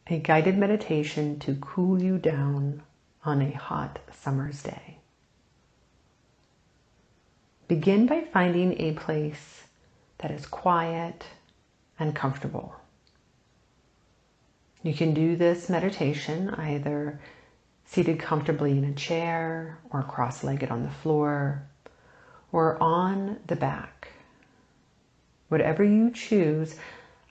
a guided meditation to cool you down on a hot summer's day. Begin by finding a place that is quiet and comfortable. You can do this meditation either seated comfortably in a chair or cross-legged on the floor or on the back. Whatever you choose,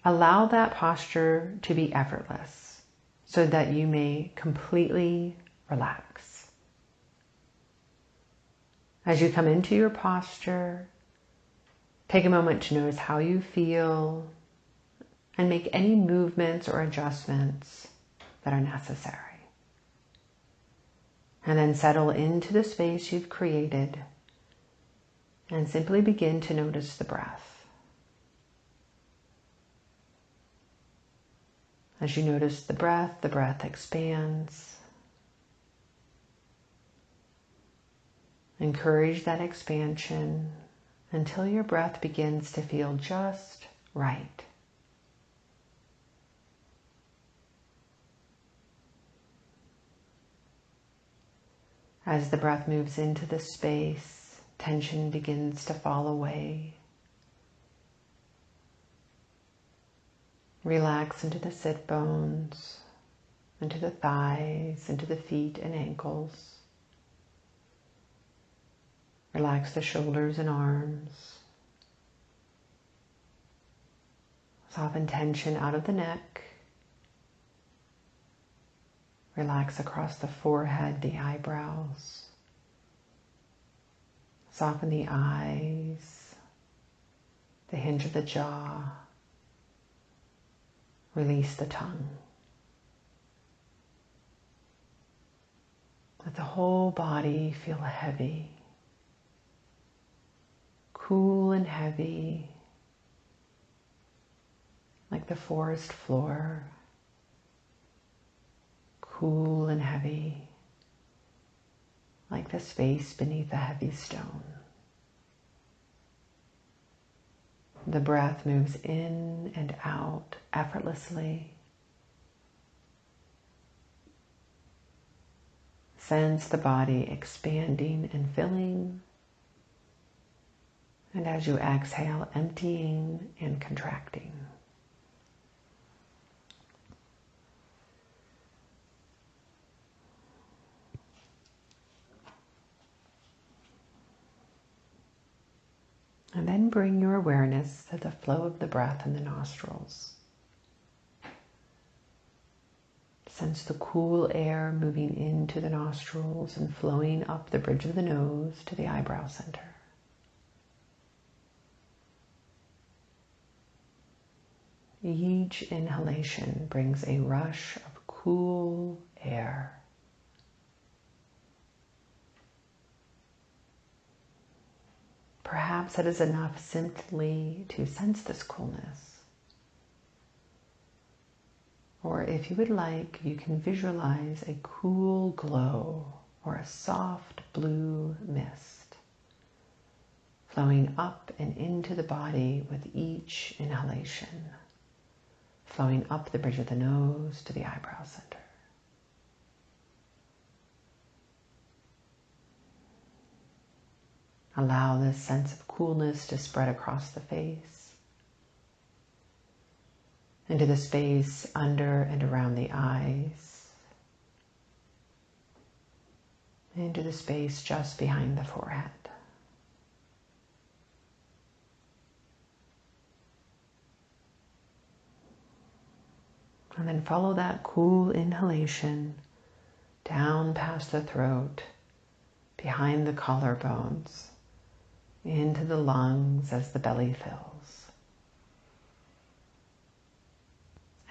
allow that posture to be effortless so that you may completely relax. As you come into your posture, take a moment to notice how you feel and make any movements or adjustments that are necessary. And then settle into the space you've created and simply begin to notice the breath. As you notice the breath expands. Encourage that expansion until your breath begins to feel just right. As the breath moves into the space, tension begins to fall away. Relax into the sit bones, into the thighs, into the feet and ankles. Relax the shoulders and arms. Soften tension out of the neck. Relax across the forehead, the eyebrows. Soften the eyes, the hinge of the jaw. Release the tongue. Let the whole body feel heavy, cool and heavy, like the forest floor. Cool and heavy, like the space beneath a heavy stone. The breath moves in and out effortlessly. Sense the body expanding and filling. And as you exhale, emptying and contracting. And then bring your awareness to the flow of the breath in the nostrils. Sense the cool air moving into the nostrils and flowing up the bridge of the nose to the eyebrow center. Each inhalation brings a rush of cool air. Perhaps it is enough simply to sense this coolness. Or if you would like, you can visualize a cool glow or a soft blue mist flowing up and into the body with each inhalation, flowing up the bridge of the nose to the eyebrow center. Allow this sense of coolness to spread across the face, into the space under and around the eyes, into the space just behind the forehead. And then follow that cool inhalation down past the throat, behind the collarbones, into the lungs as the belly fills.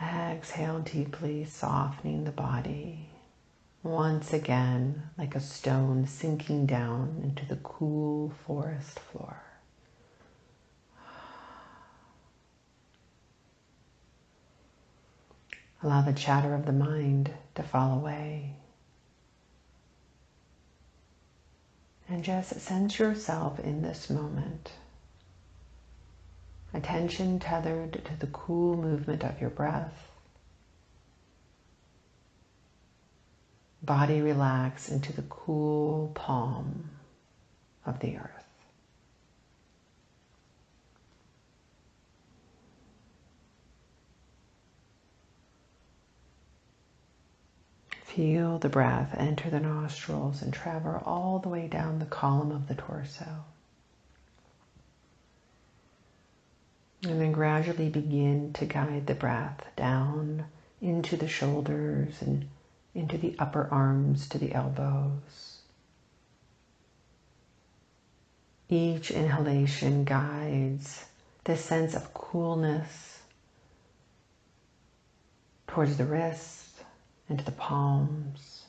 Exhale deeply, softening the body. Once again, like a stone sinking down into the cool forest floor. Allow the chatter of the mind to fall away. And just sense yourself in this moment. Attention tethered to the cool movement of your breath. Body relax into the cool palm of the earth. Feel the breath enter the nostrils and travel all the way down the column of the torso. And then gradually begin to guide the breath down into the shoulders and into the upper arms to the elbows. Each inhalation guides this sense of coolness towards the wrists, into the palms,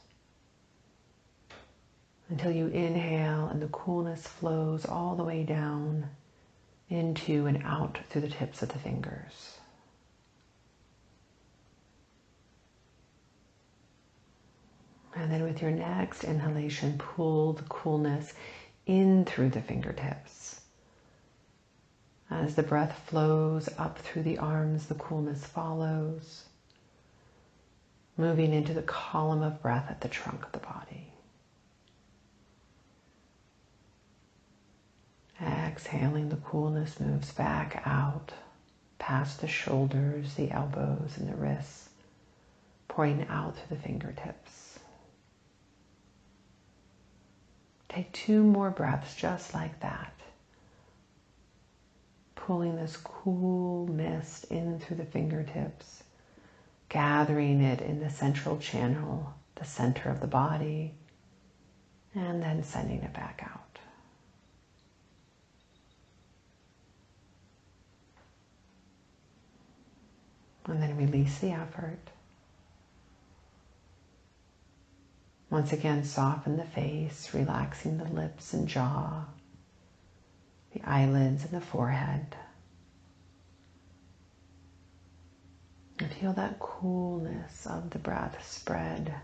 until you inhale and the coolness flows all the way down into and out through the tips of the fingers. And then with your next inhalation, pull the coolness in through the fingertips. As the breath flows up through the arms, the coolness follows, moving into the column of breath at the trunk of the body. Exhaling, the coolness moves back out, past the shoulders, the elbows, and the wrists, pouring out through the fingertips. Take 2 more breaths just like that, pulling this cool mist in through the fingertips, gathering it in the central channel, the center of the body, and then sending it back out. And then release the effort. Once again, soften the face, relaxing the lips and jaw, the eyelids and the forehead. And feel that coolness of the breath spread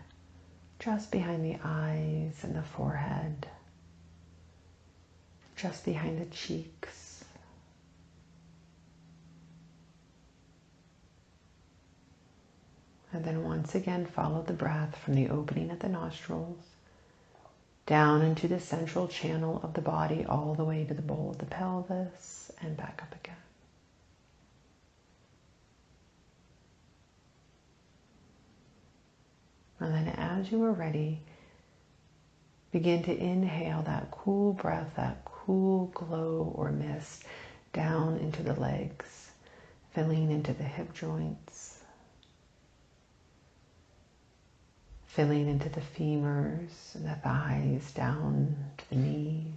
just behind the eyes and the forehead, just behind the cheeks. And then once again, follow the breath from the opening at the nostrils, down into the central channel of the body, all the way to the bowl of the pelvis, and back up again. And then as you are ready, begin to inhale that cool breath, that cool glow or mist down into the legs, filling into the hip joints, filling into the femurs and the thighs, down to the knees.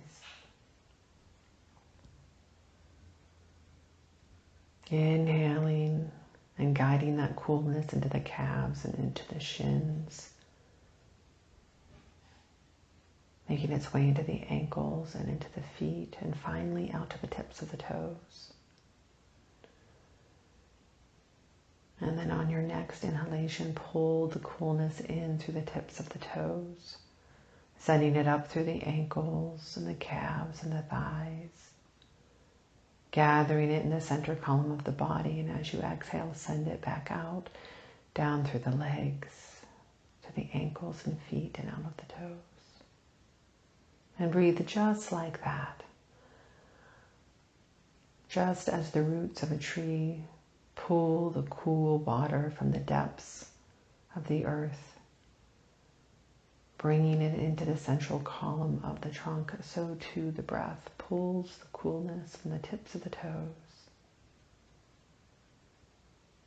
Inhaling and guiding that coolness into the calves and into the shins, making its way into the ankles and into the feet, and finally out to the tips of the toes. And then on your next inhalation, pull the coolness in through the tips of the toes, sending it up through the ankles and the calves and the thighs, gathering it in the center column of the body, and as you exhale, send it back out, down through the legs, to the ankles and feet, and out of the toes. And breathe just like that. Just as the roots of a tree pull the cool water from the depths of the earth, bringing it into the central column of the trunk, so too the breath pulls the coolness from the tips of the toes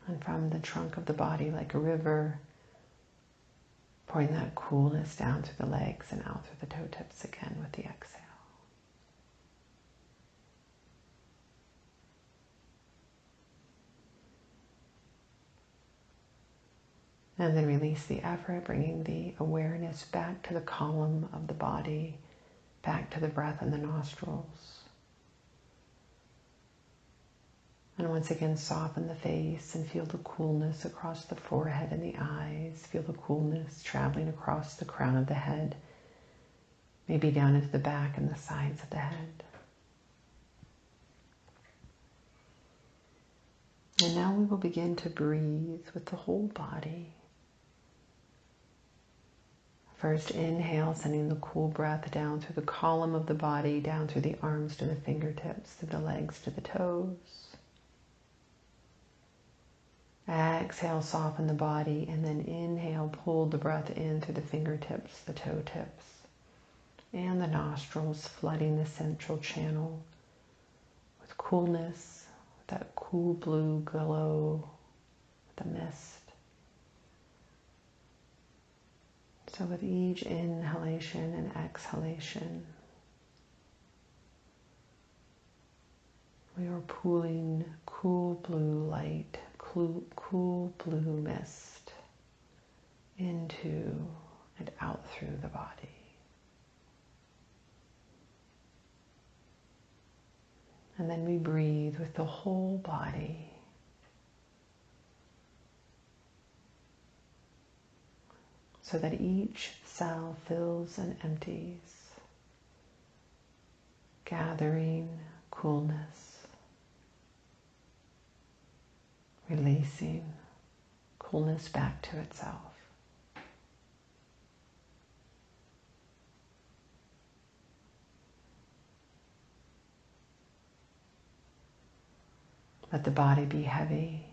and from the trunk of the body like a river, pouring that coolness down through the legs and out through the toe tips again with the exhale. And then release the effort, bringing the awareness back to the column of the body, back to the breath in the nostrils. And once again, soften the face and feel the coolness across the forehead and the eyes. Feel the coolness traveling across the crown of the head, maybe down into the back and the sides of the head. And now we will begin to breathe with the whole body. First, inhale, sending the cool breath down through the column of the body, down through the arms to the fingertips, through the legs to the toes. Exhale, soften the body, and then inhale, pull the breath in through the fingertips, the toe tips, and the nostrils, flooding the central channel with coolness, that cool blue glow, the mist. So with each inhalation and exhalation, we are pooling cool blue light, cool blue mist into and out through the body. And then we breathe with the whole body. So that each cell fills and empties, gathering coolness, releasing coolness back to itself. Let the body be heavy.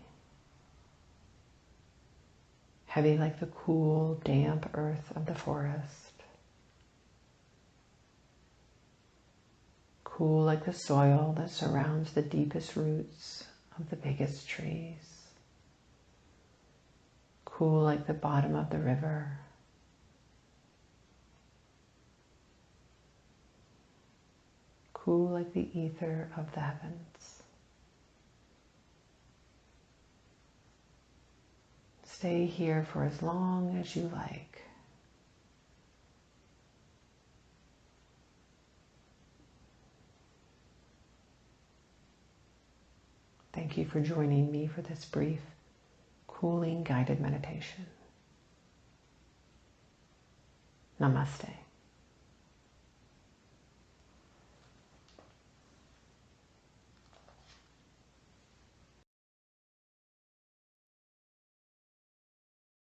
Heavy like the cool, damp earth of the forest. Cool like the soil that surrounds the deepest roots of the biggest trees. Cool like the bottom of the river. Cool like the ether of the heavens. Stay here for as long as you like. Thank you for joining me for this brief, cooling guided meditation. Namaste.